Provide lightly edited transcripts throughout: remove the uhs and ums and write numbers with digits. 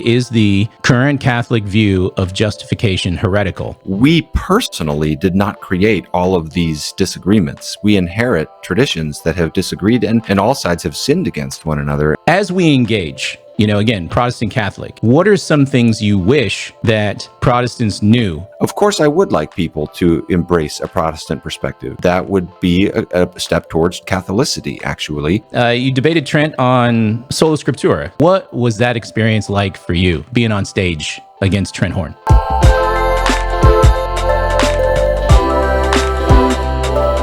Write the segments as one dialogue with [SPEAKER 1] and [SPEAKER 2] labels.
[SPEAKER 1] Is the current Catholic view of justification heretical?
[SPEAKER 2] We personally did not create all of these disagreements. We inherit traditions that have disagreed and all sides have sinned against one another.
[SPEAKER 1] As we engage, again, Protestant Catholic, what are some things you wish that Protestants knew?
[SPEAKER 2] Of course, I would like people to embrace a Protestant perspective. That would be a step towards Catholicity, actually.
[SPEAKER 1] You debated Trent on Sola Scriptura. What was that experience like for you, being on stage against Trent Horn?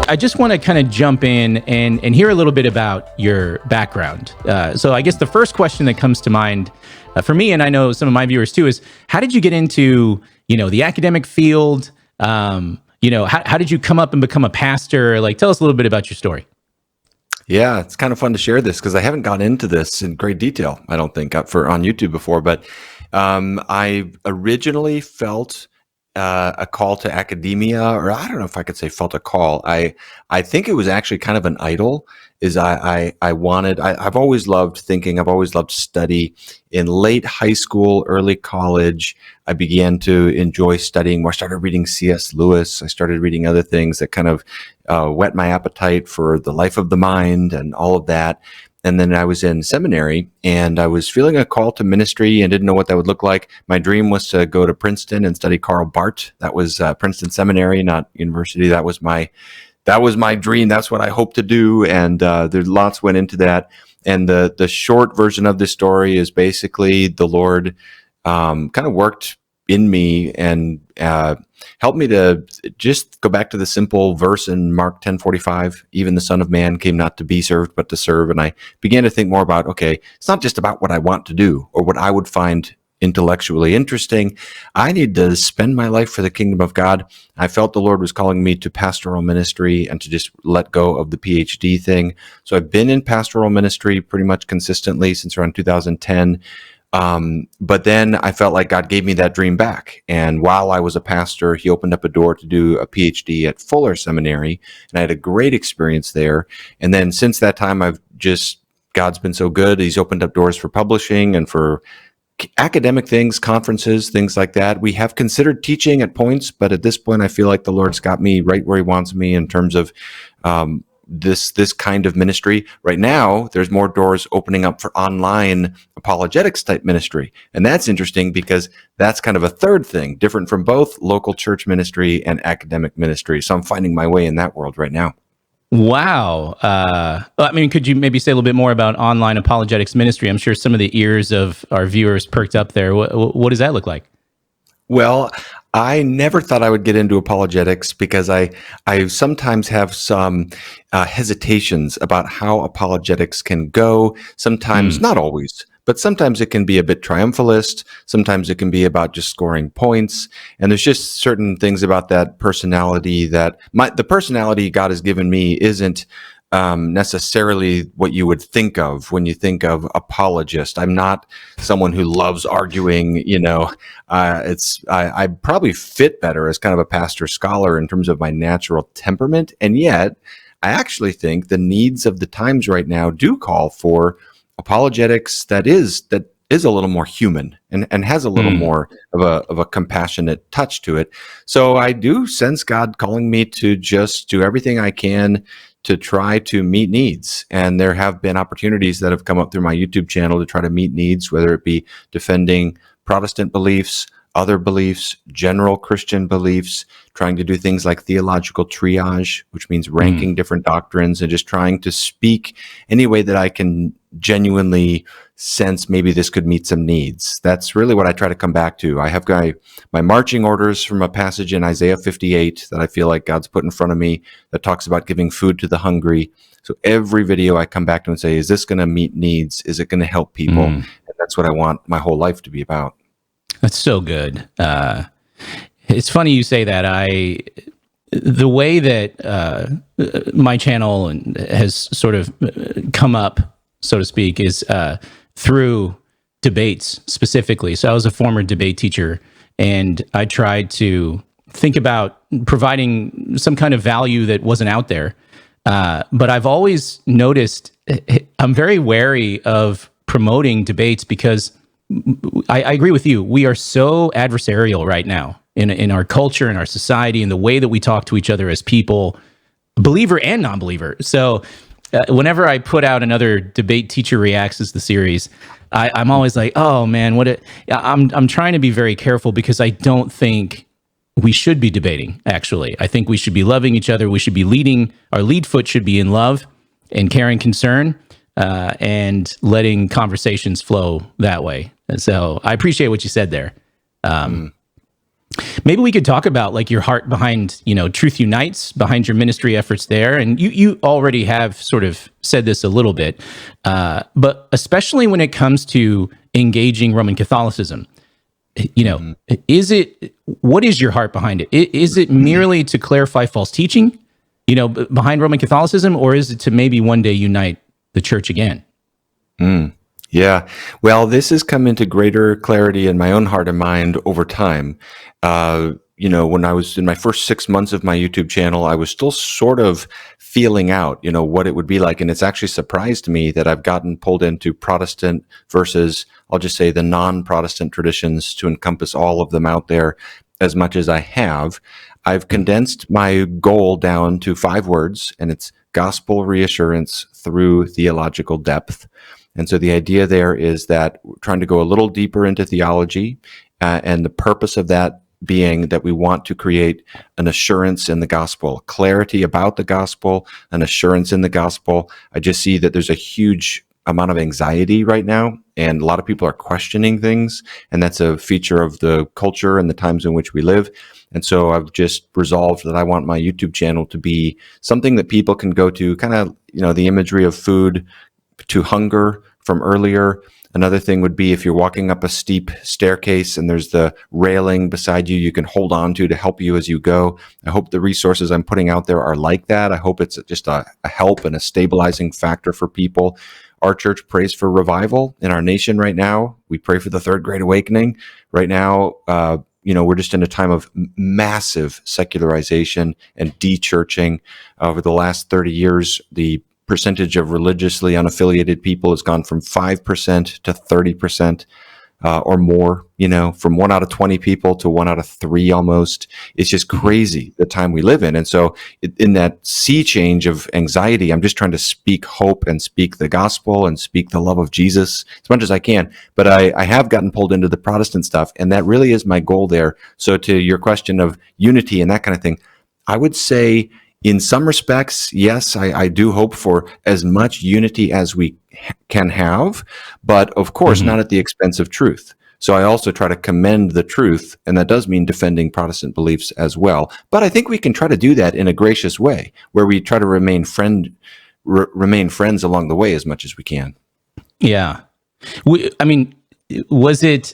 [SPEAKER 1] I just want to kind of jump in and hear a little bit about your background. So I guess the first question that comes to mind for me, and I know some of my viewers too, is how did you get into, the academic field? How did you come up and become a pastor? Like, tell us a little bit about your story.
[SPEAKER 2] Yeah, it's kind of fun to share this because I haven't gone into this in great detail, I don't think, on YouTube before. But I originally felt a call to academia, or I don't know if I could say felt a call. I think it was actually kind of an idol. I've always loved thinking. I've always loved study. In late high school, early college, I began to enjoy studying more. I started reading C.S. Lewis. I started reading other things that kind of whet my appetite for the life of the mind and all of that. And then I was in seminary and I was feeling a call to ministry and didn't know what that would look like. My dream was to go to Princeton and study Karl Barth. That was Princeton Seminary, not university. That was my dream. That's what I hoped to do. And there's lots went into that. And the short version of this story is basically the Lord kind of worked in me and helped me to just go back to the simple verse in Mark 10:45. Even the Son of Man came not to be served, but to serve. And I began to think more about, okay, it's not just about what I want to do or what I would find intellectually interesting. I need to spend my life for the kingdom of God. I felt the Lord was calling me to pastoral ministry and to just let go of the PhD thing. So I've been in pastoral ministry pretty much consistently since around 2010. But then I felt like God gave me that dream back. And while I was a pastor, he opened up a door to do a PhD at Fuller Seminary. And I had a great experience there. And then since that time, God's been so good. He's opened up doors for publishing and for academic things, conferences, things like that. We have considered teaching at points, but at this point, I feel like the Lord's got me right where he wants me in terms of, this kind of ministry. Right now, there's more doors opening up for online apologetics type ministry. And that's interesting because that's kind of a third thing, different from both local church ministry and academic ministry. So I'm finding my way in that world right now.
[SPEAKER 1] Wow. Could you maybe say a little bit more about online apologetics ministry? I'm sure some of the ears of our viewers perked up there. What does that look like?
[SPEAKER 2] Well, I never thought I would get into apologetics because I sometimes have some hesitations about how apologetics can go. Sometimes, not always, but sometimes it can be a bit triumphalist. Sometimes it can be about just scoring points. And there's just certain things about that personality that the personality God has given me isn't necessarily what you would think of when you think of apologist. I'm not someone who loves arguing, I probably fit better as kind of a pastor scholar in terms of my natural temperament. And yet I actually think the needs of the times right now do call for apologetics that is a little more human and has a little more of a compassionate touch to it. So I do sense God calling me to just do everything I can to try to meet needs. And there have been opportunities that have come up through my YouTube channel to try to meet needs, whether it be defending Protestant beliefs, other beliefs, general Christian beliefs, trying to do things like theological triage, which means ranking different doctrines and just trying to speak any way that I can genuinely sense maybe this could meet some needs. That's really what I try to come back to. I have my marching orders from a passage in Isaiah 58 that I feel like God's put in front of me that talks about giving food to the hungry. So every video I come back to and say, is this going to meet needs? Is it going to help people? And that's what I want my whole life to be about.
[SPEAKER 1] That's so good. It's funny you say that. The way that my channel has sort of come up, so to speak, is through debates specifically. So I was a former debate teacher, and I tried to think about providing some kind of value that wasn't out there. But I've always noticed I'm very wary of promoting debates because I agree with you. We are so adversarial right now in our culture, in our society, in the way that we talk to each other as people, believer and non-believer. So whenever I put out another Debate Teacher Reacts as the series, I'm always like, oh man, I'm trying to be very careful because I don't think we should be debating, actually. I think we should be loving each other. We should be leading, our lead foot should be in love and caring concern, and letting conversations flow that way. And so I appreciate what you said there. Maybe we could talk about like your heart behind, TruthUnites, behind your ministry efforts there. And you already have sort of said this a little bit, but especially when it comes to engaging Roman Catholicism, what is your heart behind it? Is it merely to clarify false teaching, behind Roman Catholicism, or is it to maybe one day unite the church again?
[SPEAKER 2] Yeah. Well, this has come into greater clarity in my own heart and mind over time. When I was in my first 6 months of my YouTube channel, I was still sort of feeling out, what it would be like. And it's actually surprised me that I've gotten pulled into Protestant versus, I'll just say, the non-Protestant traditions to encompass all of them out there as much as I have. I've condensed my goal down to 5 words, and it's gospel reassurance through theological depth. And so the idea there is that we're trying to go a little deeper into theology, and the purpose of that being that we want to create an assurance in the gospel, clarity about the gospel, an assurance in the gospel. I just see that there's a huge amount of anxiety right now, and a lot of people are questioning things, and that's a feature of the culture and the times in which we live. And so I've just resolved that I want my YouTube channel to be something that people can go to, kind of, the imagery of food to hunger from earlier. Another thing would be if you're walking up a steep staircase and there's the railing beside you, you can hold on to help you as you go. I hope the resources I'm putting out there are like that. I hope it's just a help and a stabilizing factor for people. Our church prays for revival in our nation right now. We pray for the Third Great Awakening. Right now, we're just in a time of massive secularization and de-churching. Over the last 30 years, the percentage of religiously unaffiliated people has gone from 5% to 30%, or more, from 1 out of 20 people to 1 out of 3 almost. It's just crazy the time we live in. And so in that sea change of anxiety, I'm just trying to speak hope and speak the gospel and speak the love of Jesus as much as I can. But I have gotten pulled into the Protestant stuff, and that really is my goal there. So to your question of unity and that kind of thing, I would say in some respects, yes, I do hope for as much unity as we can have, but of course not at the expense of truth. So I also try to commend the truth, and that does mean defending Protestant beliefs as well. But I think we can try to do that in a gracious way, where we try to remain friends along the way as much as we can.
[SPEAKER 1] Yeah. Was it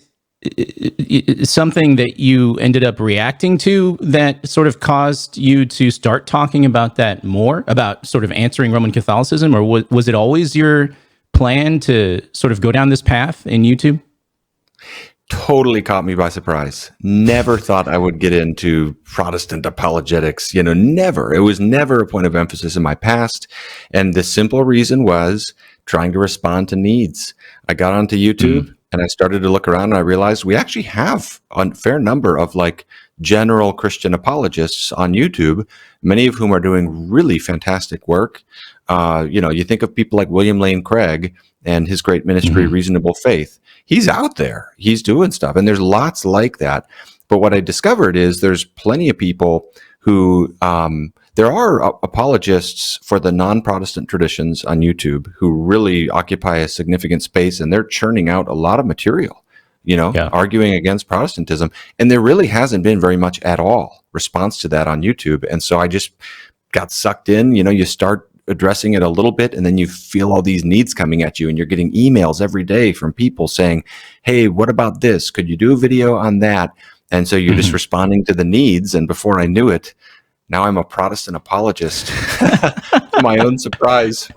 [SPEAKER 1] something that you ended up reacting to that sort of caused you to start talking about that more, about sort of answering Roman Catholicism, or was it always your plan to sort of go down this path in YouTube?
[SPEAKER 2] Totally caught me by surprise. Never thought I would get into Protestant apologetics, never. It was never a point of emphasis in my past. And the simple reason was trying to respond to needs. I got onto YouTube and I started to look around, and I realized we actually have a fair number of general Christian apologists on YouTube, many of whom are doing really fantastic work. You think of people like William Lane Craig and his great ministry, Reasonable Faith. He's out there. He's doing stuff. And there's lots like that. But what I discovered is there's plenty of people who, there are apologists for the non-Protestant traditions on YouTube who really occupy a significant space, and they're churning out a lot of material, arguing against Protestantism. And there really hasn't been very much at all response to that on YouTube. And so I just got sucked in. You start addressing it a little bit, and then you feel all these needs coming at you, and you're getting emails every day from people saying, hey, what about this? Could you do a video on that? And so you're just responding to the needs. And before I knew it, now I'm a Protestant apologist to my own surprise.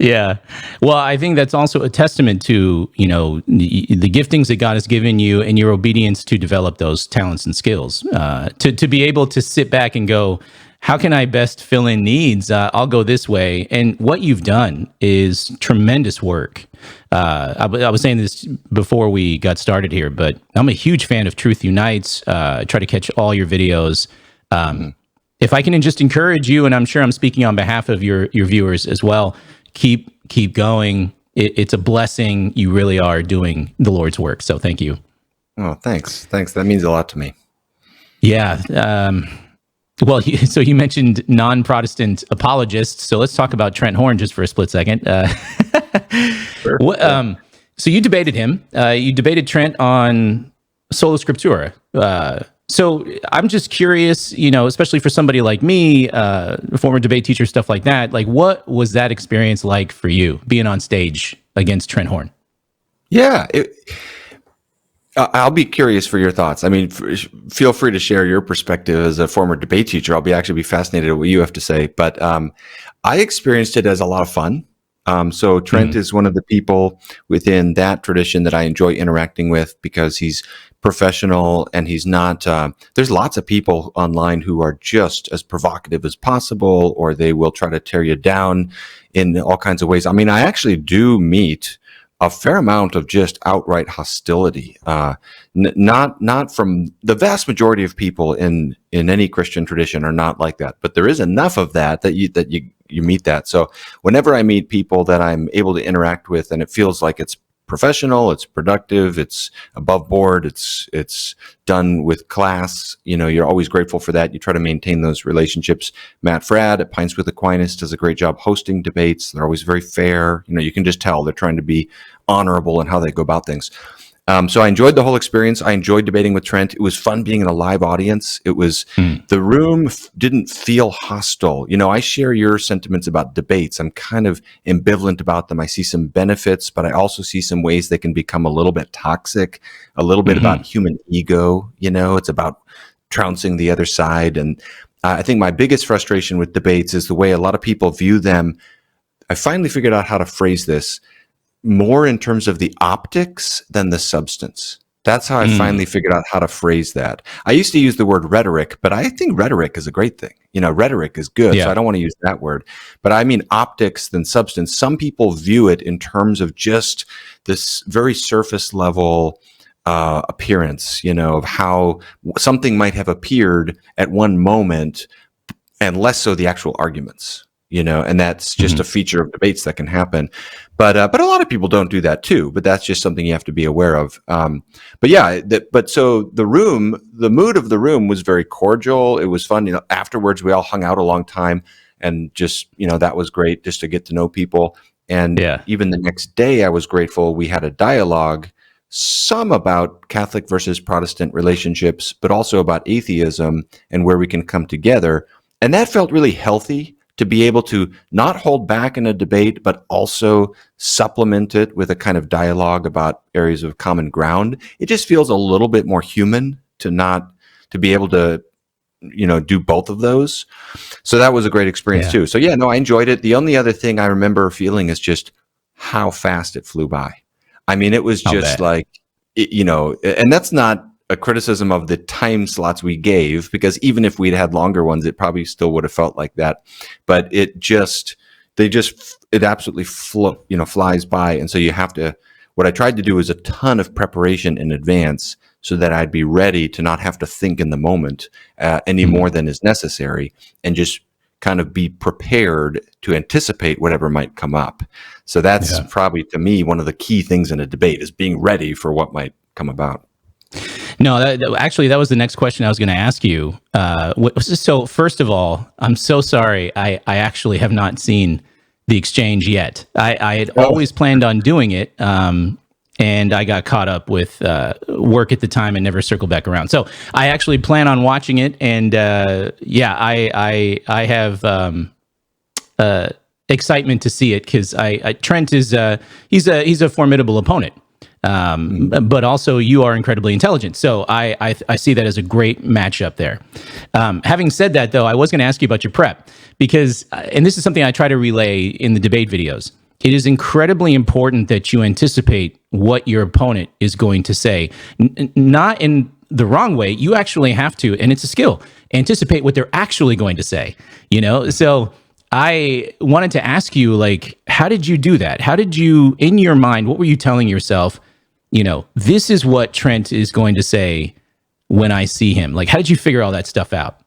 [SPEAKER 1] Yeah. Well, I think that's also a testament to, the giftings that God has given you and your obedience to develop those talents and skills, to be able to sit back and go, how can I best fill in needs? I'll go this way. And what you've done is tremendous work. I was saying this before we got started here, but I'm a huge fan of TruthUnites. I try to catch all your videos. If I can just encourage you, and I'm sure I'm speaking on behalf of your viewers as well, keep going. It's a blessing. You really are doing the Lord's work. So thank you.
[SPEAKER 2] Oh, thanks. That means a lot to me.
[SPEAKER 1] Yeah. Well, so you mentioned non-Protestant apologists. So let's talk about Trent Horn just for a split second.
[SPEAKER 2] Sure.
[SPEAKER 1] So you debated him. You debated Trent on Sola Scriptura. So I'm just curious, especially for somebody like me, former debate teacher, stuff like that. Like, what was that experience like for you, being on stage against Trent Horn?
[SPEAKER 2] Yeah. I'll be curious for your thoughts. I mean, feel free to share your perspective as a former debate teacher. I'll actually be fascinated at what you have to say. But I experienced it as a lot of fun. So Trent is one of the people within that tradition that I enjoy interacting with because he's professional and he's not, there's lots of people online who are just as provocative as possible, or they will try to tear you down in all kinds of ways. I mean, I actually do meet a fair amount of just outright hostility, not from the vast majority of people in any Christian tradition are not like that, but there is enough of that you meet that. So whenever I meet people that I'm able to interact with, and it feels like it's professional, it's productive, it's above board, it's done with class, you're always grateful for that. You try to maintain those relationships. Matt Fradd at Pints with Aquinas does a great job hosting debates. They're always very fair. You can just tell they're trying to be honorable in how they go about things. So I enjoyed the whole experience. I enjoyed debating with Trent. It was fun being in a live audience. It was the room didn't feel hostile. I share your sentiments about debates. I'm kind of ambivalent about them. I see some benefits, but I also see some ways they can become a little bit toxic, a little bit about human ego. It's about trouncing the other side. And I think my biggest frustration with debates is the way a lot of people view them. I finally figured out how to phrase this more in terms of the optics than the substance. That's how I finally figured out how to phrase that. I used to use the word rhetoric, but I think rhetoric is a great thing. Rhetoric is good, so I don't want to use that word. But I mean optics than substance. Some people view it in terms of just this very surface level appearance, of how something might have appeared at one moment, and less so the actual arguments. And that's just a feature of debates that can happen. But a lot of people don't do that too. But that's just something you have to be aware of. So the mood of the room was very cordial. It was fun. Afterwards, we all hung out a long time, and just that was great just to get to know people. And even the next day, I was grateful we had a dialogue, some about Catholic versus Protestant relationships, but also about atheism and where we can come together. And that felt really healthy, to be able to not hold back in a debate, but also supplement it with a kind of dialogue about areas of common ground. It just feels a little bit more human to be able to, do both of those. So that was a great experience too. So I enjoyed it. The only other thing I remember feeling is just how fast it flew by. I mean, it was just and that's not a criticism of the time slots we gave, because even if we'd had longer ones, it probably still would have felt like that. But it absolutely flies by. And so what I tried to do is a ton of preparation in advance so that I'd be ready to not have to think in the moment any more than is necessary, and just kind of be prepared to anticipate whatever might come up. So that's probably, to me, one of the key things in a debate, is being ready for what might come about.
[SPEAKER 1] No, actually, that was the next question I was going to ask you. So first of all, I'm so sorry. I actually have not seen the exchange yet. I had always planned on doing it, and I got caught up with work at the time and never circled back around. So I actually plan on watching it, and I have excitement to see it, because Trent is he's a formidable opponent. But also you are incredibly intelligent. So I see that as a great matchup there. Having said that, though, I was going to ask you about your prep, because, and this is something I try to relay in the debate videos, it is incredibly important that you anticipate what your opponent is going to say, not in the wrong way, you actually have to, and it's a skill, anticipate what they're actually going to say, So I wanted to ask you, like, how did you do that? How did you, in your mind, what were you telling yourself, this is what Trent is going to say when I see him? Like, how did you figure all that stuff out?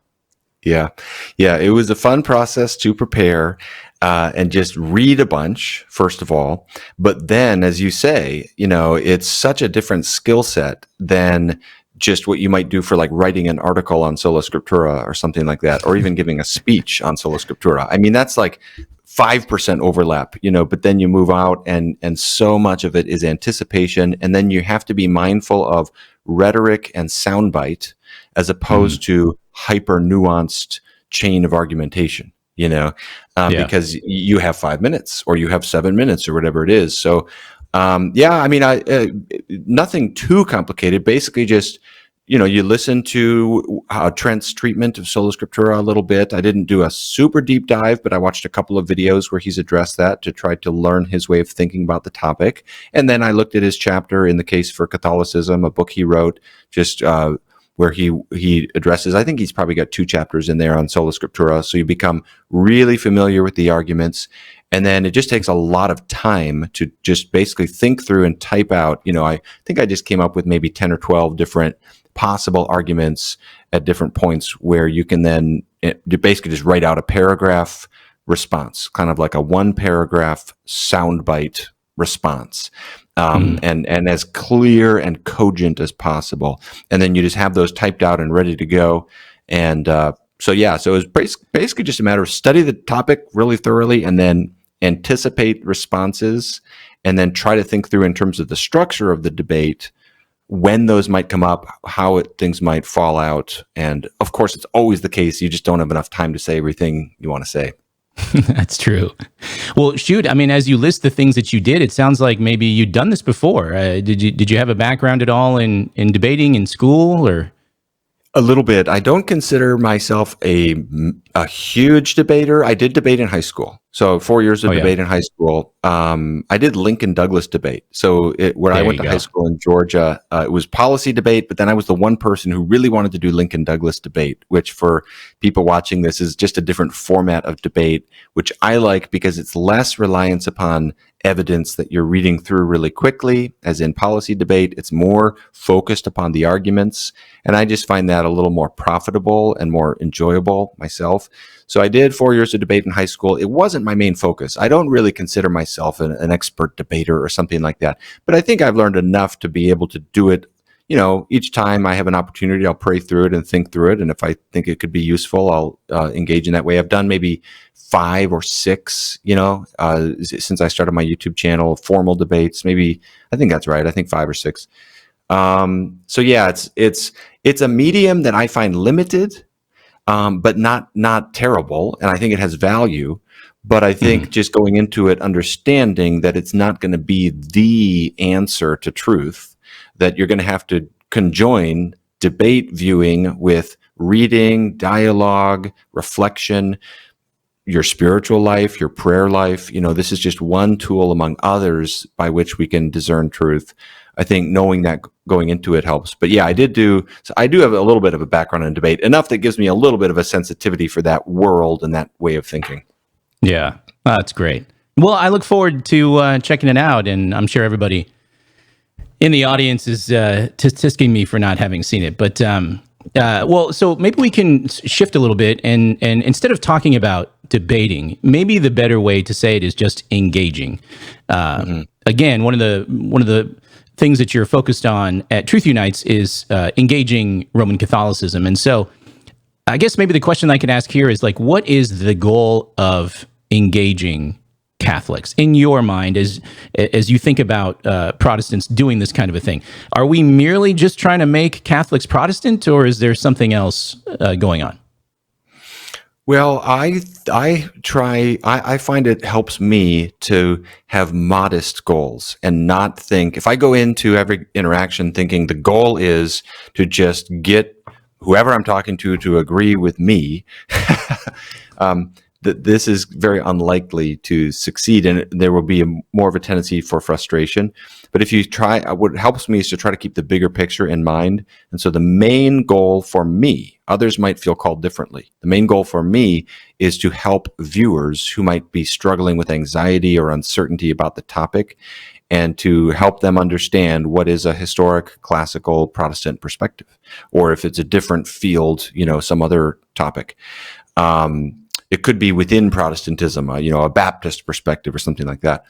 [SPEAKER 2] Yeah. Yeah. It was a fun process to prepare and just read a bunch, first of all. But then, as you say, it's such a different skill set than just what you might do for like writing an article on Sola Scriptura or something like that, or even giving a speech on Sola Scriptura. I mean, that's like 5% overlap, but then you move out and so much of it is anticipation. And then you have to be mindful of rhetoric and soundbite as opposed to hyper nuanced chain of argumentation, because you have 5 minutes or you have 7 minutes or whatever it is. So, I mean, nothing too complicated, basically just, you listen to Trent's treatment of Sola Scriptura a little bit. I didn't do a super deep dive, but I watched a couple of videos where he's addressed that to try to learn his way of thinking about the topic. And then I looked at his chapter in The Case for Catholicism, a book he wrote, just where he addresses, I think he's probably got 2 chapters in there on Sola Scriptura. So you become really familiar with the arguments. And then it just takes a lot of time to just basically think through and type out, I think I just came up with maybe 10 or 12 different possible arguments at different points where you can then basically just write out a paragraph response, kind of like a 1-paragraph soundbite response. And as clear and cogent as possible. And then you just have those typed out and ready to go. And so it was basically just a matter of study the topic really thoroughly and then anticipate responses and then try to think through in terms of the structure of the debate, when those might come up, how things might fall out. And of course, it's always the case. You just don't have enough time to say everything you want to say.
[SPEAKER 1] That's true. Well, shoot, I mean, as you list the things that you did, it sounds like maybe you'd done this before. Did you have a background at all in debating in school or?
[SPEAKER 2] A little bit. I don't consider myself a huge debater. I did debate in high school. So 4 years of debate in high school. I did Lincoln Douglas debate. So where I went to high school in Georgia, it was policy debate, but then I was the one person who really wanted to do Lincoln Douglas debate, which for people watching this is just a different format of debate, which I like because it's less reliance upon evidence that you're reading through really quickly. As in policy debate, it's more focused upon the arguments. And I just find that a little more profitable and more enjoyable myself. So I did 4 years of debate in high school. It wasn't my main focus. I don't really consider myself an expert debater or something like that. But I think I've learned enough to be able to do it. Each time I have an opportunity, I'll pray through it and think through it. And if I think it could be useful, I'll engage in that way. I've done maybe 5 or 6, since I started my YouTube channel, formal debates. Maybe, I think that's right. I think 5 or 6. It's a medium that I find limited, but not terrible. And I think it has value. But I think just going into it, understanding that it's not going to be the answer to truth, that you're going to have to conjoin debate viewing with reading, dialogue, reflection, your spiritual life, your prayer life. This is just one tool among others by which we can discern truth. I think knowing that going into it helps. But yeah, I do have a little bit of a background in debate, enough that gives me a little bit of a sensitivity for that world and that way of thinking. Yeah.
[SPEAKER 1] That's great. Well, I look forward to checking it out, and I'm sure everybody in the audience is tisking me for not having seen it. But so maybe we can shift a little bit, and instead of talking about debating, maybe the better way to say it is just engaging. Again, one of the things that you're focused on at TruthUnites is engaging Roman Catholicism, and so I guess maybe the question I can ask here is like, what is the goal of engaging Catholics in your mind as you think about Protestants doing this kind of a thing? Are we merely just trying to make Catholics Protestant, or is there something else going on?
[SPEAKER 2] Well, I find it helps me to have modest goals and not think, if I go into every interaction thinking the goal is to just get whoever I'm talking to agree with me, this is very unlikely to succeed, and there will be more of a tendency for frustration. But if you try, what helps me is to try to keep the bigger picture in mind. And so the main goal for me, others might feel called differently. The main goal for me is to help viewers who might be struggling with anxiety or uncertainty about the topic, and to help them understand what is a historic, classical Protestant perspective, or if it's a different field, some other topic. It could be within Protestantism, a Baptist perspective or something like that.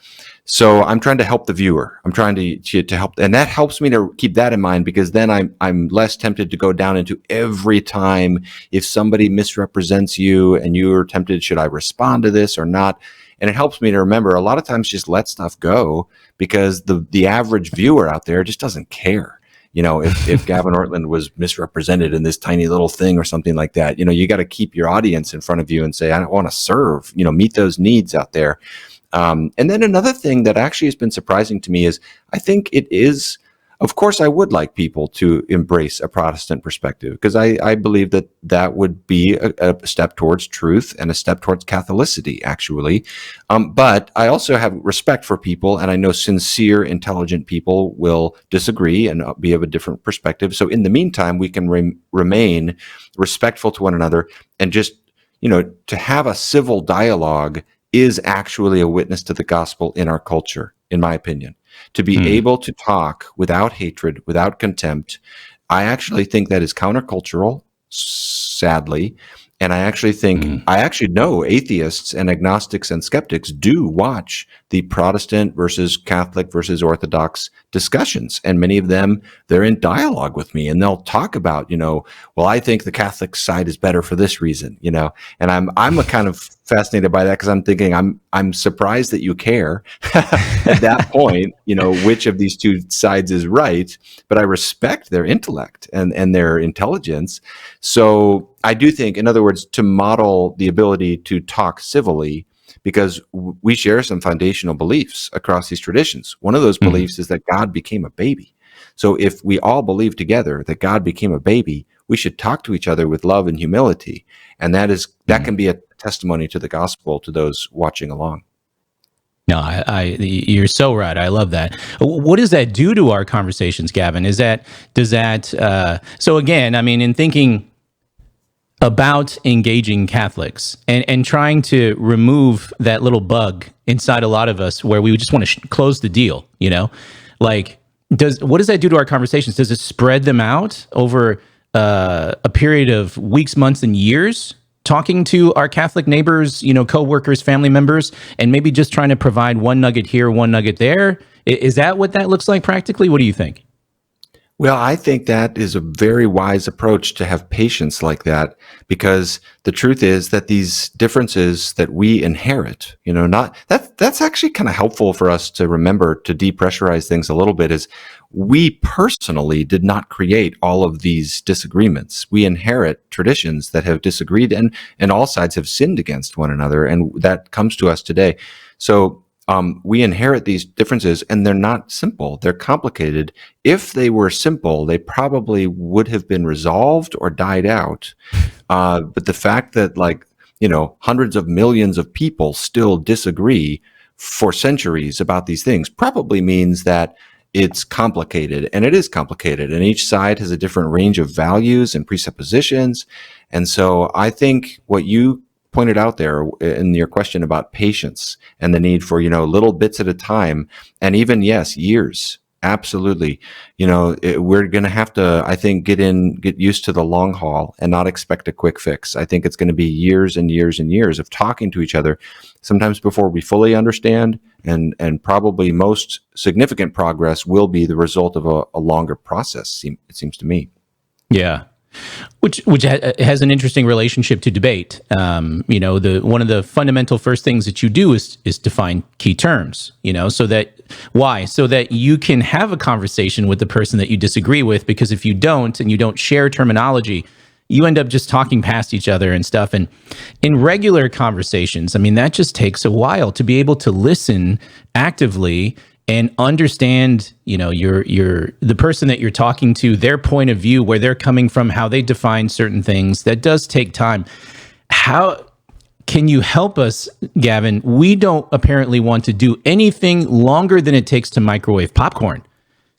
[SPEAKER 2] So I'm trying to help the viewer. I'm trying to help, and that helps me to keep that in mind, because then I'm less tempted to go down into every time if somebody misrepresents you and you're tempted, should I respond to this or not? And it helps me to remember a lot of times just let stuff go, because the average viewer out there just doesn't care. If Gavin Ortlund was misrepresented in this tiny little thing or something like that, you got to keep your audience in front of you and say, I want to serve, meet those needs out there. And then another thing that actually has been surprising to me is I think it is, of course, I would like people to embrace a Protestant perspective, because I believe that would be a step towards truth and a step towards Catholicity, actually. But I also have respect for people, and I know sincere, intelligent people will disagree and be of a different perspective. So in the meantime, we can remain respectful to one another, and just, to have a civil dialogue is actually a witness to the gospel in our culture, in my opinion. To be able to talk without hatred, without contempt, I actually think that is countercultural, sadly. And I actually think, I actually know atheists and agnostics and skeptics do watch the Protestant versus Catholic versus Orthodox discussions. And many of them, they're in dialogue with me, and they'll talk about, well, I think the Catholic side is better for this reason, and I'm a kind of fascinated by that, because I'm thinking I'm surprised that you care at that point, which of these two sides is right, but I respect their intellect and their intelligence. So I do think, in other words, to model the ability to talk civilly, because we share some foundational beliefs across these traditions. One of those beliefs is that God became a baby. So if we all believe together that God became a baby, we should talk to each other with love and humility. And that can be a testimony to the gospel to those watching along.
[SPEAKER 1] No, you're so right. I love that. What does that do to our conversations, Gavin? So again, in thinking about engaging Catholics and trying to remove that little bug inside a lot of us where we just want to close the deal, what does that do to our conversations? Does it spread them out over a period of weeks, months, and years, talking to our Catholic neighbors, co-workers, family members, and maybe just trying to provide one nugget here, one nugget there? Is that what that looks like practically? What do you think?
[SPEAKER 2] Well, I think that is a very wise approach, to have patience like that, because the truth is that these differences that we inherit, that's actually kind of helpful for us to remember, to depressurize things a little bit, is we personally did not create all of these disagreements. We inherit traditions that have disagreed, and all sides have sinned against one another, and that comes to us today. So we inherit these differences, and they're not simple. They're complicated. If they were simple, they probably would have been resolved or died out. But the fact that, hundreds of millions of people still disagree for centuries about these things probably means that it's complicated, and it is complicated. And each side has a different range of values and presuppositions. And so I think what you pointed out there in your question about patience and the need for, little bits at a time, and even, yes, years. Absolutely. We're going to have to, I think, get used to the long haul and not expect a quick fix. I think it's going to be years and years and years of talking to each other, sometimes before we fully understand, and probably most significant progress will be the result of a longer process, it seems to me.
[SPEAKER 1] Yeah. Which has an interesting relationship to debate. One of the fundamental first things that you do is define key terms. So that you can have a conversation with the person that you disagree with. Because if you don't, and you don't share terminology, you end up just talking past each other and stuff. And in regular conversations, that just takes a while to be able to listen actively and understand, the person that you're talking to, their point of view, where they're coming from, how they define certain things. That does take time. How can you help us, Gavin? We don't apparently want to do anything longer than it takes to microwave popcorn.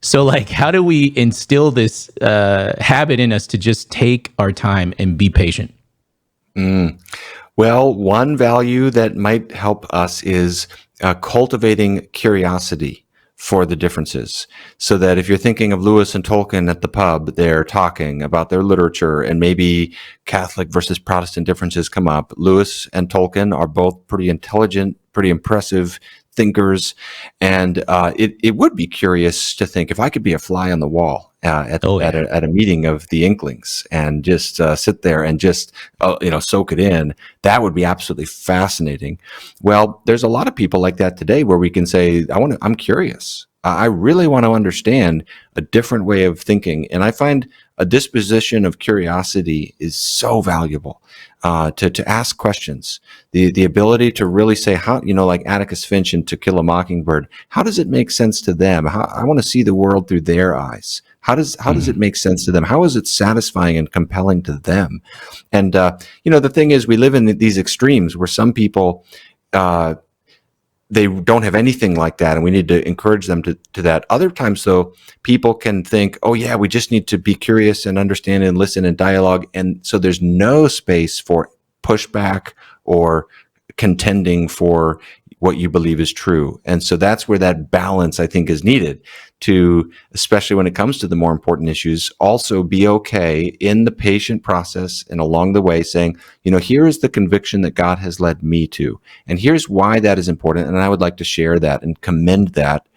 [SPEAKER 1] So, like, how do we instill this habit in us to just take our time and be patient?
[SPEAKER 2] Well, one value that might help us is cultivating curiosity for the differences. So that if you're thinking of Lewis and Tolkien at the pub, they're talking about their literature, and maybe Catholic versus Protestant differences come up. Lewis and Tolkien are both pretty intelligent, pretty impressive thinkers, and it would be curious to think, if I could be a fly on the wall at a meeting of the Inklings and just sit there and just soak it in, that would be absolutely fascinating. Well, there's a lot of people like that today, where we can say, I'm curious. I really want to understand a different way of thinking, and I find a disposition of curiosity is so valuable. To ask questions, the ability to really say, how, like Atticus Finch in To Kill a Mockingbird, how does it make sense to them? I want to see the world through their eyes. How does it make sense to them? How is it satisfying and compelling to them? And the thing is, we live in these extremes where some people they don't have anything like that, and we need to encourage them to that. Other times, though, people can think, oh yeah, we just need to be curious and understand and listen and dialogue, and so there's no space for pushback or contending for what you believe is true. And so that's where that balance, I think, is needed to, especially when it comes to the more important issues, also be okay in the patient process and along the way saying, here is the conviction that God has led me to, and here's why that is important, and I would like to share that and commend that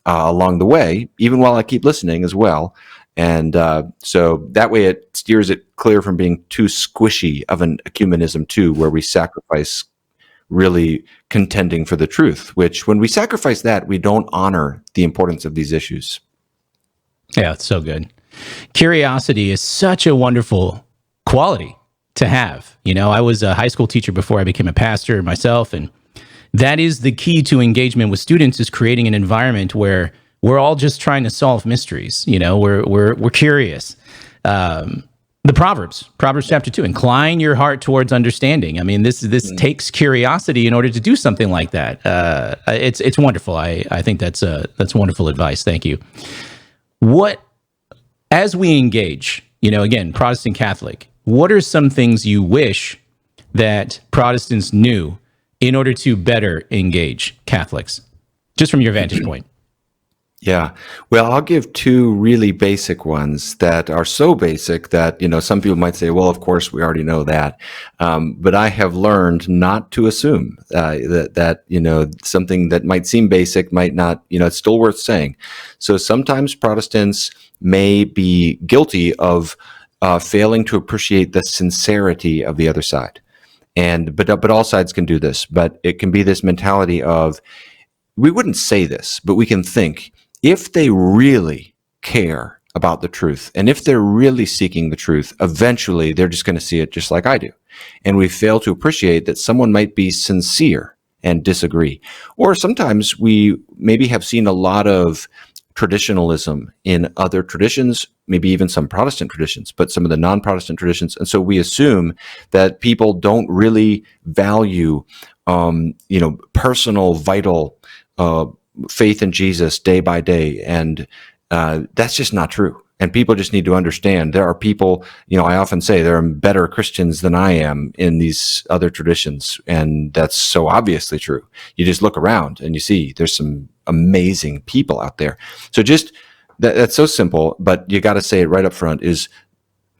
[SPEAKER 2] along the way, even while I keep listening as well. And so that way it steers it clear from being too squishy of an ecumenism too, where we sacrifice really contending for the truth, which when we sacrifice that, we don't honor the importance of these issues.
[SPEAKER 1] Yeah, it's so good. Curiosity is such a wonderful quality to have. I was a high school teacher before I became a pastor myself, and that is the key to engagement with students, is creating an environment where we're all just trying to solve mysteries. We're curious. The Proverbs chapter 2, incline your heart towards understanding. I mean, this takes curiosity in order to do something like that. It's wonderful. I think that's wonderful advice. Thank you. As we engage, again, Protestant Catholic, what are some things you wish that Protestants knew in order to better engage Catholics, just from your vantage point?
[SPEAKER 2] Yeah. Well, I'll give two really basic ones that are so basic that, some people might say, well, of course, we already know that. But I have learned not to assume that something that might seem basic might not, it's still worth saying. So sometimes Protestants may be guilty of failing to appreciate the sincerity of the other side. But all sides can do this. But it can be this mentality of, we wouldn't say this, but we can think, if they really care about the truth, and if they're really seeking the truth, eventually they're just going to see it just like I do. And we fail to appreciate that someone might be sincere and disagree. Or sometimes we maybe have seen a lot of traditionalism in other traditions, maybe even some Protestant traditions, but some of the non-Protestant traditions. And so we assume that people don't really value, personal, vital faith in Jesus day by day. And that's just not true. And people just need to understand there are people, I often say there are better Christians than I am in these other traditions. And that's so obviously true. You just look around and you see there's some amazing people out there. So just that's so simple, but you got to say it right up front is,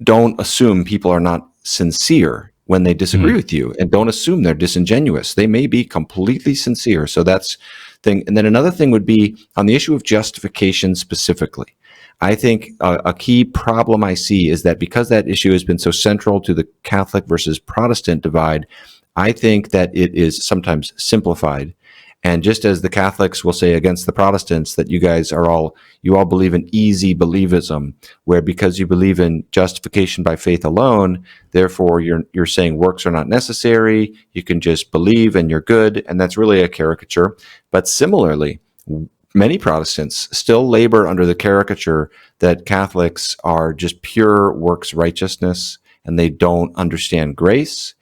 [SPEAKER 2] don't assume people are not sincere when they disagree with you, and don't assume they're disingenuous. They may be completely sincere. So that's thing. And then another thing would be on the issue of justification specifically. I think a key problem I see is that because that issue has been so central to the Catholic versus Protestant divide, I think that it is sometimes simplified. And just as the Catholics will say against the Protestants that you all believe in easy believism, where because you believe in justification by faith alone, therefore you're saying works are not necessary, you can just believe and you're good, and that's really a caricature. But similarly, many Protestants still labor under the caricature that Catholics are just pure works righteousness, and they don't understand grace.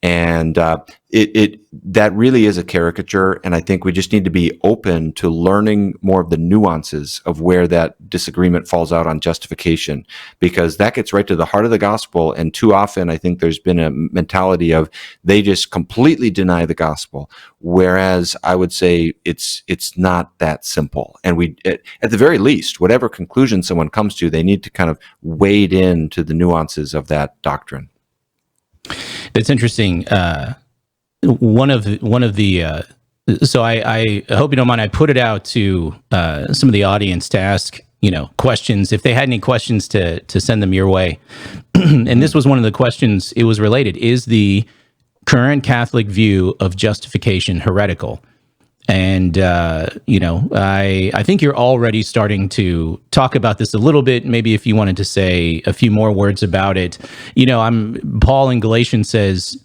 [SPEAKER 2] And that really is a caricature. And I think we just need to be open to learning more of the nuances of where that disagreement falls out on justification, because that gets right to the heart of the gospel. And too often, I think there's been a mentality of they just completely deny the gospel, whereas I would say it's not that simple. And we, at the very least, whatever conclusion someone comes to, they need to kind of wade into the nuances of that doctrine.
[SPEAKER 1] It's interesting. One of the so I hope you don't mind. I put it out to some of the audience to ask questions. If they had any questions, to send them your way. And this was one of the questions. It was related. Is the current Catholic view of justification heretical? And I think you're already starting to talk about this a little bit. Maybe if you wanted to say a few more words about it. Paul in Galatians says,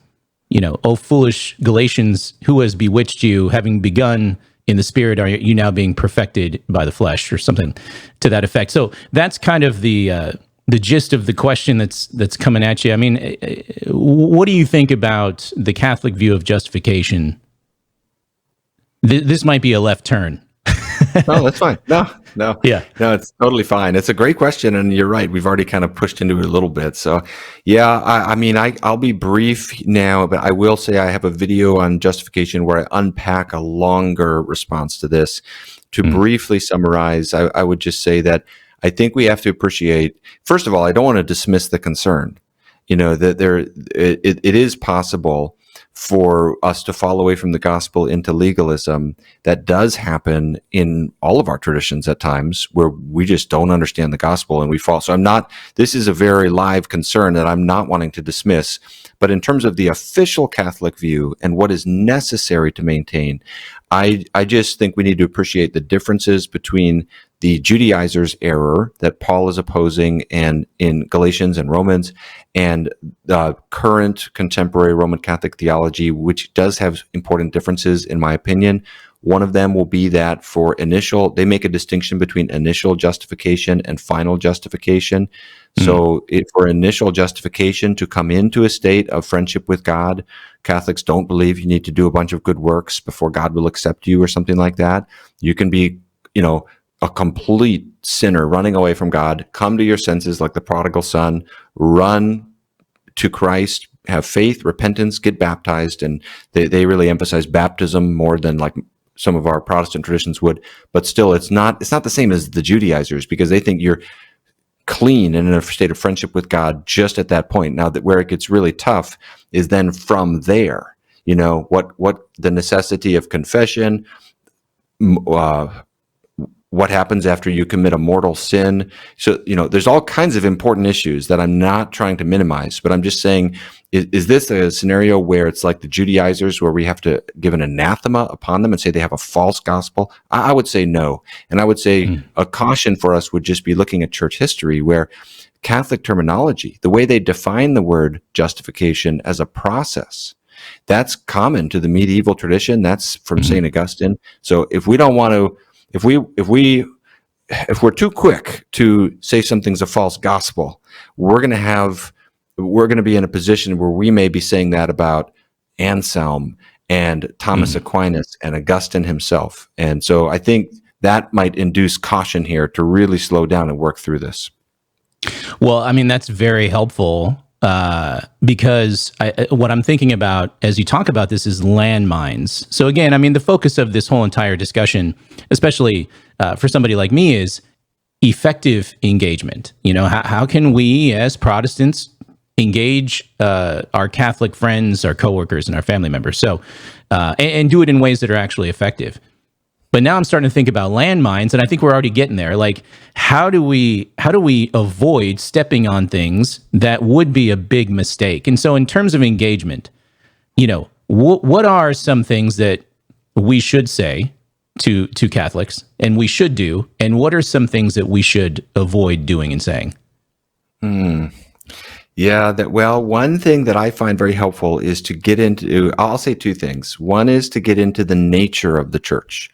[SPEAKER 1] "O foolish Galatians, who has bewitched you? Having begun in the spirit, are you now being perfected by the flesh?" or something to that effect. So that's kind of the gist of the question that's coming at you. I mean, what do you think about the Catholic view of justification? This might be a left turn.
[SPEAKER 2] No, that's fine. No,
[SPEAKER 1] Yeah.
[SPEAKER 2] no, it's totally fine. It's a great question, and you're right. We've already kind of pushed into it a little bit. So, yeah, I'll be brief now, but I will say I have a video on justification where I unpack a longer response to this. To briefly summarize, I would just say that I think we have to appreciate. First of all, I don't want to dismiss the concern. That it is possible for us to fall away from the gospel into legalism. That does happen in all of our traditions at times, where we just don't understand the gospel and we fall. So this is a very live concern that I'm not wanting to dismiss. But in terms of the official Catholic view and what is necessary to maintain, I just think we need to appreciate the differences between the Judaizers' error that Paul is opposing and in Galatians and Romans, and current contemporary Roman Catholic theology, which does have important differences, in my opinion. One of them will be that they make a distinction between initial justification and final justification. So for initial justification to come into a state of friendship with God, Catholics don't believe you need to do a bunch of good works before God will accept you or something like that. You can be, a complete sinner running away from God, come to your senses like the prodigal son, run to Christ, have faith, repentance, get baptized. And they really emphasize baptism more than like some of our Protestant traditions would. But still, it's not the same as the Judaizers, because they think you're clean and in a state of friendship with God just at that point. Now, that where it gets really tough is then from there, what the necessity of confession, what happens after you commit a mortal sin. So, there's all kinds of important issues that I'm not trying to minimize, but I'm just saying, is this a scenario where it's like the Judaizers, where we have to give an anathema upon them and say they have a false gospel? I would say no. And I would say a caution for us would just be looking at church history, where Catholic terminology, the way they define the word justification as a process, that's common to the medieval tradition. That's from St. Augustine. So if we don't want to, if we're too quick to say something's a false gospel, we're going to be in a position where we may be saying that about Anselm and Thomas Aquinas and Augustine himself. And so I think that might induce caution here to really slow down and work through this.
[SPEAKER 1] Well, I mean, that's very helpful, because what I'm thinking about as you talk about this is landmines. So again, I mean, the focus of this whole entire discussion, especially for somebody like me, is effective engagement. How can we as Protestants engage our Catholic friends, our coworkers, and our family members? So, and do it in ways that are actually effective. But now I'm starting to think about landmines, and I think we're already getting there. Like, how do we avoid stepping on things that would be a big mistake? And so in terms of engagement, what are some things that we should say to Catholics and we should do, and what are some things that we should avoid doing and saying?
[SPEAKER 2] Yeah, one thing that I find very helpful is to get into, I'll say two things. One is to get into the nature of the church.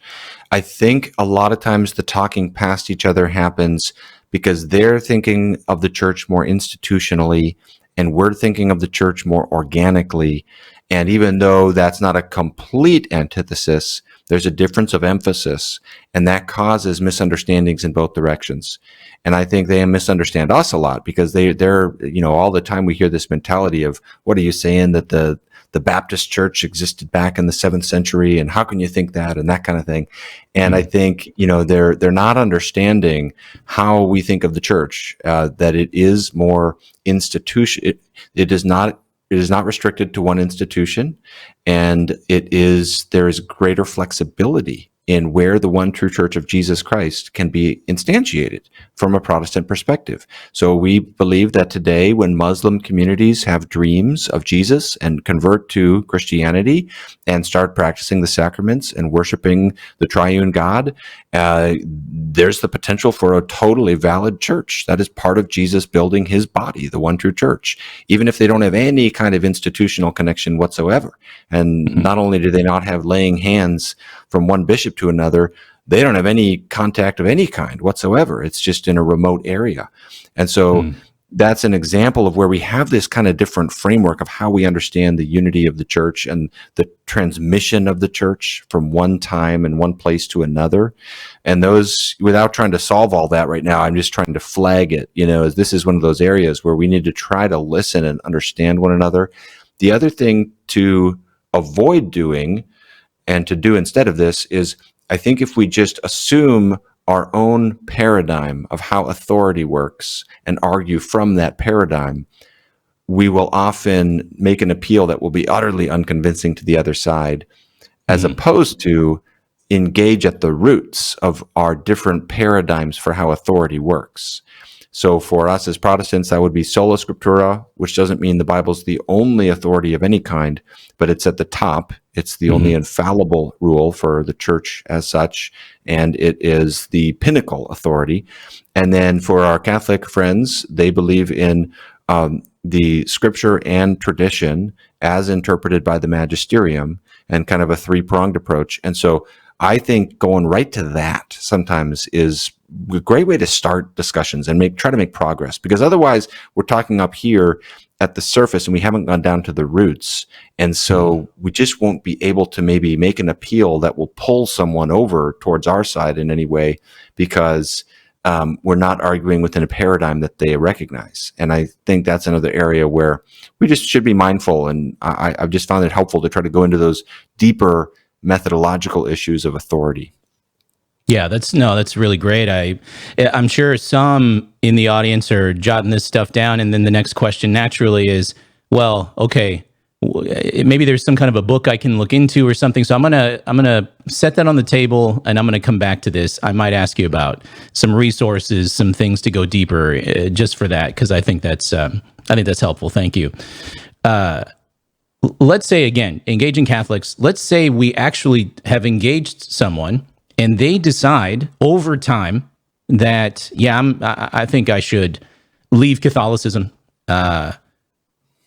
[SPEAKER 2] I think a lot of times the talking past each other happens because they're thinking of the church more institutionally and we're thinking of the church more organically. And even though that's not a complete antithesis, there's a difference of emphasis, and that causes misunderstandings in both directions. And I think they misunderstand us a lot because they're, all the time we hear this mentality of, what are you saying, that the Baptist church existed back in the 7th century, and how can you think that, and that kind of thing. And I think, they're not understanding how we think of the church, that it is more institution. It is not restricted to one institution, and there is greater flexibility in where the one true church of Jesus Christ can be instantiated from a Protestant perspective. So we believe that today, when Muslim communities have dreams of Jesus and convert to Christianity and start practicing the sacraments and worshiping the triune God, there's the potential for a totally valid church. That is part of Jesus building his body, the one true church, even if they don't have any kind of institutional connection whatsoever. And not only do they not have laying hands from one bishop to another, they don't have any contact of any kind whatsoever. It's just in a remote area. And so that's an example of where we have this kind of different framework of how we understand the unity of the church and the transmission of the church from one time and one place to another. And those, without trying to solve all that right now, I'm just trying to flag it, as this is one of those areas where we need to try to listen and understand one another. The other thing to avoid doing and to do instead of this is, I think if we just assume our own paradigm of how authority works and argue from that paradigm, we will often make an appeal that will be utterly unconvincing to the other side, as opposed to engage at the roots of our different paradigms for how authority works. So for us as Protestants, that would be sola scriptura, which doesn't mean the Bible's the only authority of any kind, but it's at the top. It's the only infallible rule for the church as such, and it is the pinnacle authority. And then for our Catholic friends, they believe in the scripture and tradition as interpreted by the magisterium, and kind of a three-pronged approach. And so I think going right to that sometimes is a great way to start discussions and try to make progress, because otherwise we're talking up here at the surface and we haven't gone down to the roots. And so we just won't be able to maybe make an appeal that will pull someone over towards our side in any way, because we're not arguing within a paradigm that they recognize. And I think that's another area where we just should be mindful. And I've just found it helpful to try to go into those deeper methodological issues of authority.
[SPEAKER 1] Yeah, that's really great. I'm sure some in the audience are jotting this stuff down, and then the next question naturally is, well, okay, maybe there's some kind of a book I can look into or something. So I'm gonna set that on the table, and I'm gonna come back to this. I might ask you about some resources, some things to go deeper, just for that, because I think that's helpful. Thank you. Let's say, again, engaging Catholics. Let's say we actually have engaged someone, and they decide over time that, I think I should leave Catholicism. Well,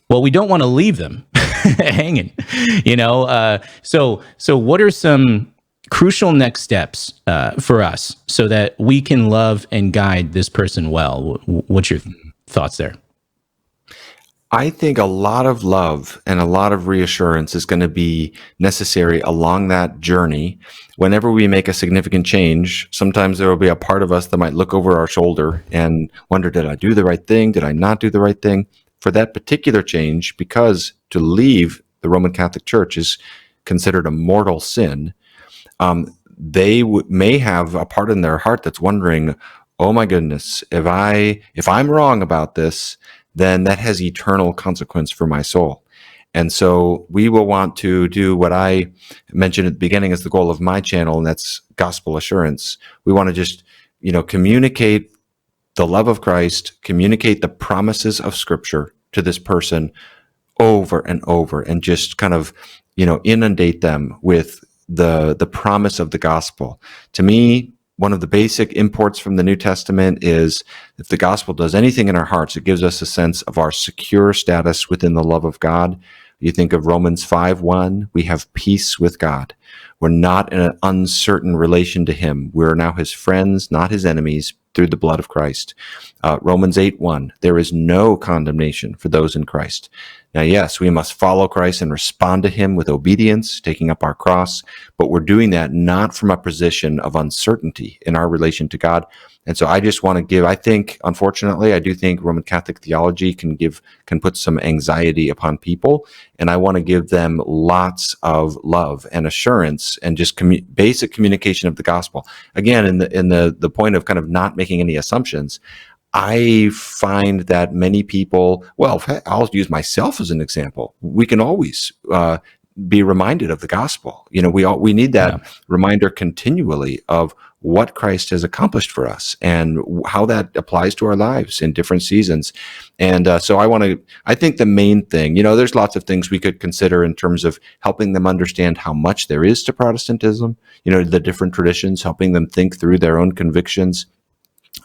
[SPEAKER 1] we don't want to leave them hanging, So what are some crucial next steps for us so that we can love and guide this person well? What's your thoughts there?
[SPEAKER 2] I think a lot of love and a lot of reassurance is going to be necessary along that journey. Whenever we make a significant change, sometimes there will be a part of us that might look over our shoulder and wonder, did I do the right thing? Did I not do the right thing? For that particular change, because to leave the Roman Catholic Church is considered a mortal sin, they may have a part in their heart that's wondering, oh my goodness, if I'm wrong about this, then that has eternal consequence for my soul. And so we will want to do what I mentioned at the beginning as the goal of my channel, and that's gospel assurance. We want to just, communicate the love of Christ, communicate the promises of Scripture to this person over and over, and just kind of, inundate them with the promise of the gospel. To me, one of the basic imports from the New Testament is, if the gospel does anything in our hearts, it gives us a sense of our secure status within the love of God. You think of Romans 5:1, we have peace with God. We're not in an uncertain relation to him. We're now his friends, not his enemies, through the blood of Christ. Romans 8:1, there is no condemnation for those in Christ. Now, yes, we must follow Christ and respond to him with obedience, taking up our cross, but we're doing that not from a position of uncertainty in our relation to God. And so I just want to give, I think, unfortunately, I do think Roman Catholic theology can put some anxiety upon people. And I want to give them lots of love and assurance and just basic communication of the gospel. Again, in the point of kind of not making any assumptions, I find that many people, well, I'll use myself as an example. We can always be reminded of the gospel. We need that reminder continually of what Christ has accomplished for us and how that applies to our lives in different seasons. And so I think the main thing, there's lots of things we could consider in terms of helping them understand how much there is to Protestantism, the different traditions, helping them think through their own convictions.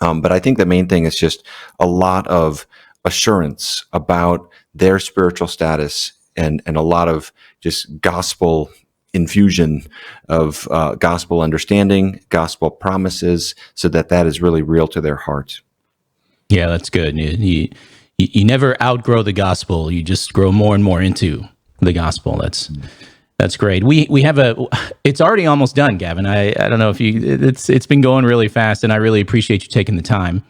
[SPEAKER 2] But I think the main thing is just a lot of assurance about their spiritual status and a lot of just gospel infusion of gospel understanding, gospel promises, so that is really real to their heart.
[SPEAKER 1] Yeah, that's good. You never outgrow the gospel. You just grow more and more into the gospel. That's great. We have it's already almost done, Gavin. I don't know if it's been going really fast, and I really appreciate you taking the time.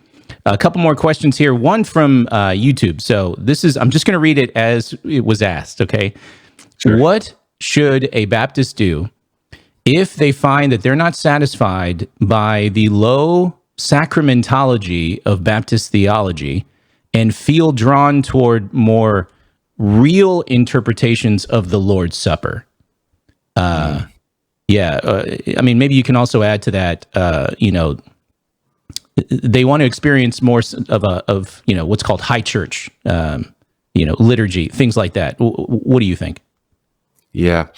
[SPEAKER 1] A couple more questions here. One from YouTube. So I'm just going to read it as it was asked. Okay. Sure. What should a Baptist do if they find that they're not satisfied by the low sacramentology of Baptist theology and feel drawn toward more real interpretations of the Lord's Supper? I mean, maybe you can also add to that, they want to experience more of what's called high church, liturgy, things like that. What do you think?
[SPEAKER 2] Yeah,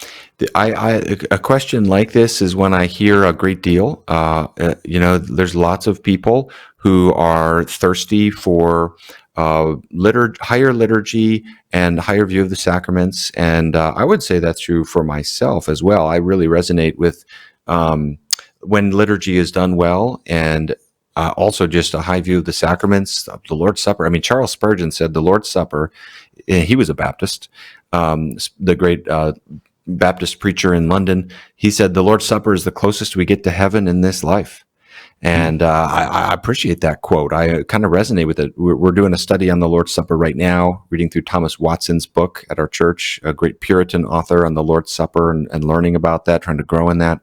[SPEAKER 2] a question like this is one I hear a great deal. There's lots of people who are thirsty for higher liturgy and higher view of the sacraments, and I would say that's true for myself as well. I really resonate with when liturgy is done well, and also just a high view of the sacraments, the Lord's Supper. I mean, Charles Spurgeon said the Lord's Supper. He was a Baptist, the great Baptist preacher in London. He said the Lord's Supper is the closest we get to heaven in this life. And I appreciate that quote. I kind of resonate with it. We're doing a study on the Lord's Supper right now, reading through Thomas Watson's book at our church, a great Puritan author on the Lord's Supper, and learning about that, trying to grow in that.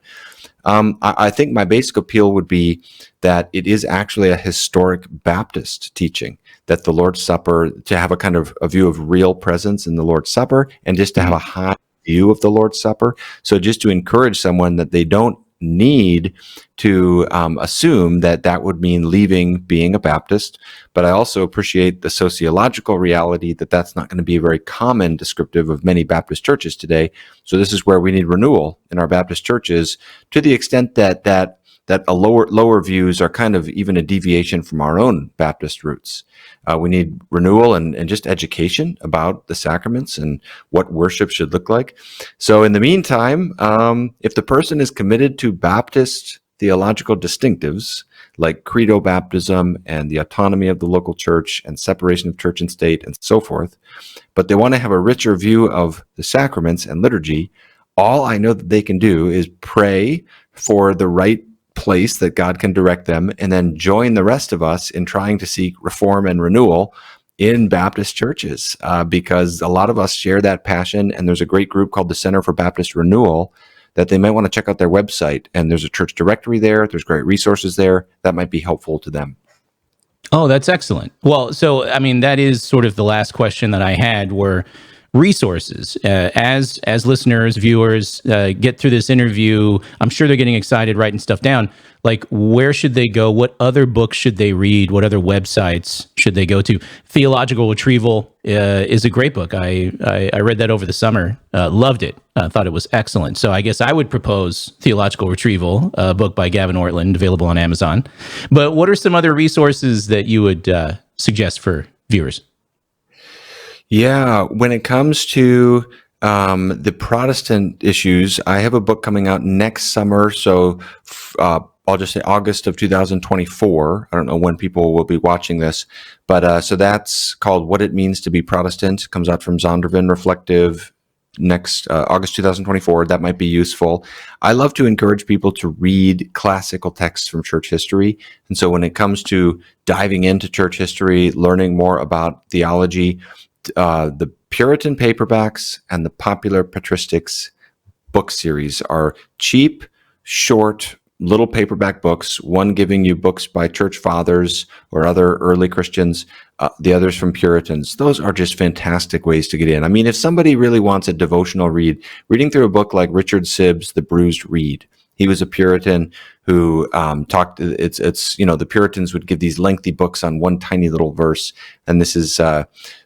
[SPEAKER 2] I think my basic appeal would be that it is actually a historic Baptist teaching, that the Lord's Supper, to have a kind of a view of real presence in the Lord's Supper, and just to have a high view of the Lord's Supper. So just to encourage someone that they don't need to assume that would mean leaving being a Baptist. But I also appreciate the sociological reality that that's not going to be a very common descriptive of many Baptist churches today. So this is where we need renewal in our Baptist churches, to the extent that a lower views are kind of even a deviation from our own Baptist roots. We need renewal and just education about the sacraments and what worship should look like. So in the meantime, if the person is committed to Baptist theological distinctives like credo baptism and the autonomy of the local church and separation of church and state and so forth, but they want to have a richer view of the sacraments and liturgy, all I know that they can do is pray for the right place that God can direct them, and then join the rest of us in trying to seek reform and renewal in Baptist churches, because a lot of us share that passion. And there's a great group called the Center for Baptist Renewal that they might want to check out their website, and there's a church directory there. There's great resources there that might be helpful to them.
[SPEAKER 1] Oh, that's excellent. Well, so I mean, that is sort of the last question that I had, were resources. As listeners, viewers get through this interview, I'm sure they're getting excited, writing stuff down. Like, where should they go? What other books should they read? What other websites should they go to? Theological Retrieval is a great book. I read that over the summer. Loved it. Thought it was excellent. So I guess I would propose Theological Retrieval, a book by Gavin Ortlund, available on Amazon. But what are some other resources that you would suggest for viewers?
[SPEAKER 2] Yeah, when it comes to the Protestant issues, I have a book coming out next summer. So I'll just say August of 2024. I don't know when people will be watching this, but so that's called What It Means to Be Protestant. It comes out from Zondervan Reflective next August 2024. That might be useful. I love to encourage people to read classical texts from church history. And so when it comes to diving into church history, learning more about theology, the Puritan paperbacks and the popular patristics book series are cheap, short, little paperback books, one giving you books by church fathers or other early Christians, the others from Puritans. Those are just fantastic ways to get in. I mean, if somebody really wants a devotional read, reading through a book like Richard Sibb's The Bruised Reed. He was a Puritan who talked, the Puritans would give these lengthy books on one tiny little verse. And this is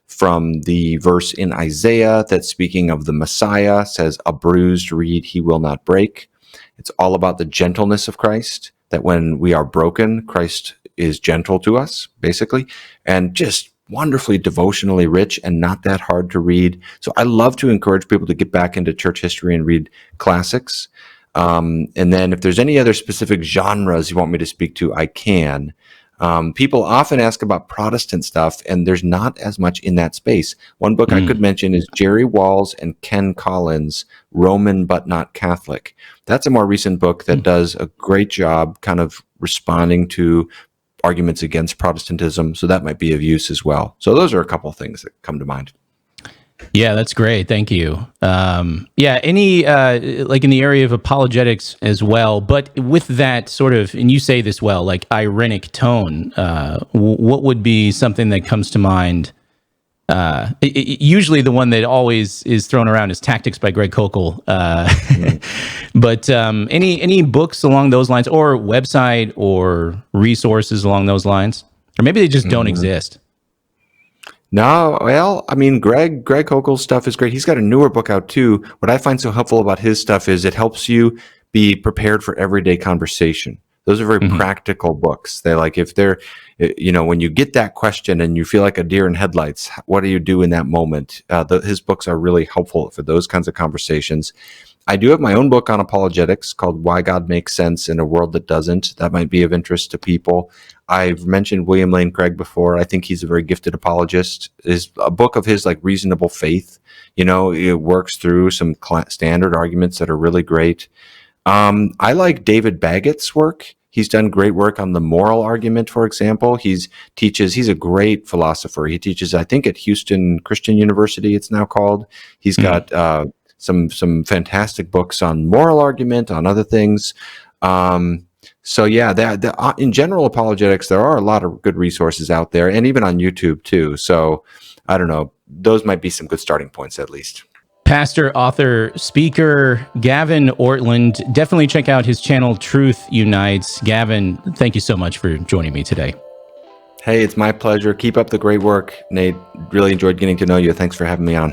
[SPEAKER 2] from the verse in Isaiah that, speaking of the Messiah, says, "A bruised reed he will not break." It's all about the gentleness of Christ, that when we are broken, Christ is gentle to us, basically, and just wonderfully devotionally rich and not that hard to read. So I love to encourage people to get back into church history and read classics. And then if there's any other specific genres you want me to speak to, I can. People often ask about Protestant stuff, and there's not as much in that space. One book I could mention is Jerry Walls and Ken Collins' Roman But Not Catholic. That's a more recent book that does a great job kind of responding to arguments against Protestantism, so that might be of use as well. So those are a couple of things that come to mind.
[SPEAKER 1] Yeah, that's great. Thank you. Any like in the area of apologetics as well, but with that sort of, and you say this well, like ironic tone, what would be something that comes to mind? Usually the one that always is thrown around is Tactics by Greg Koukl. But any books along those lines, or website or resources along those lines? Or maybe they just don't exist.
[SPEAKER 2] No, well, I mean, Greg Koukl's stuff is great. He's got a newer book out too. What I find so helpful about his stuff is it helps you be prepared for everyday conversation. Those are very practical books. They're like, if they're, when you get that question and you feel like a deer in headlights, what do you do in that moment? His books are really helpful for those kinds of conversations. I do have my own book on apologetics called Why God Makes Sense in a World That Doesn't. That might be of interest to people. I've mentioned William Lane Craig before. I think he's a very gifted apologist. A book of his, like Reasonable Faith, it works through some standard arguments that are really great. I like David Baggett's work. He's done great work on the moral argument, for example. He's a great philosopher. He teaches, I think, at Houston Christian University, it's now called. He's got some fantastic books on moral argument, on other things. So yeah, in general apologetics, there are a lot of good resources out there, and even on YouTube too. So I don't know, those might be some good starting points at least.
[SPEAKER 1] Pastor, author, speaker, Gavin Ortlund. Definitely check out his channel, TruthUnites. Gavin, thank you so much for joining me today.
[SPEAKER 2] Hey, it's my pleasure. Keep up the great work, Nate. Really enjoyed getting to know you. Thanks for having me on.